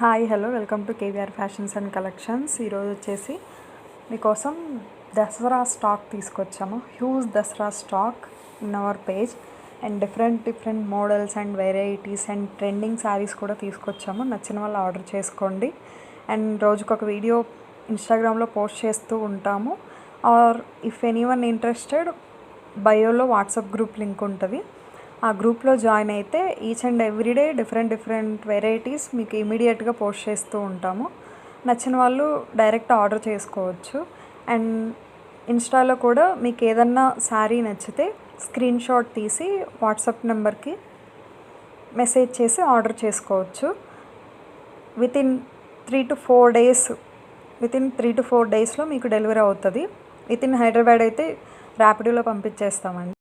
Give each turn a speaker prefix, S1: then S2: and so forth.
S1: Hi hello welcome to KVR fashions and collections. ఈరోజు వచ్చేసి మీకోసం దసరా స్టాక్ తీసుకొచ్చాము. Huge Dasara stock in our page and different models and varieties and trending saris కూడా తీసుకొచ్చాము. నచ్చిన వాళ్ళు ఆర్డర్ చేసుకోండి. అండ్ రోజుకొక వీడియో ఇన్స్టాగ్రామ్లో పోస్ట్ చేస్తూ ఉంటాము. ఆర్ ఇఫ్ ఎనీవన్ ఇంట్రెస్టెడ్ బయోలో వాట్సాప్ గ్రూప్ లింక్ ఉంటుంది. ఆ గ్రూప్లో జాయిన్ అయితే each and everyday different varieties మీకు ఇమీడియట్గా పోస్ట్ చేస్తూ ఉంటాము. నచ్చిన వాళ్ళు డైరెక్ట్ ఆర్డర్ చేసుకోవచ్చు. అండ్ ఇన్స్టాలో కూడా మీకు ఏదన్నా శారీ నచ్చితే స్క్రీన్ షాట్ తీసి వాట్సాప్ నెంబర్కి మెసేజ్ చేసి ఆర్డర్ చేసుకోవచ్చు. వితిన్ 3 to 4 డేస్లో మీకు డెలివరీ అవుతుంది. వితిన్ హైదరాబాద్ అయితే ర్యాపిడోలో పంపించేస్తామండి.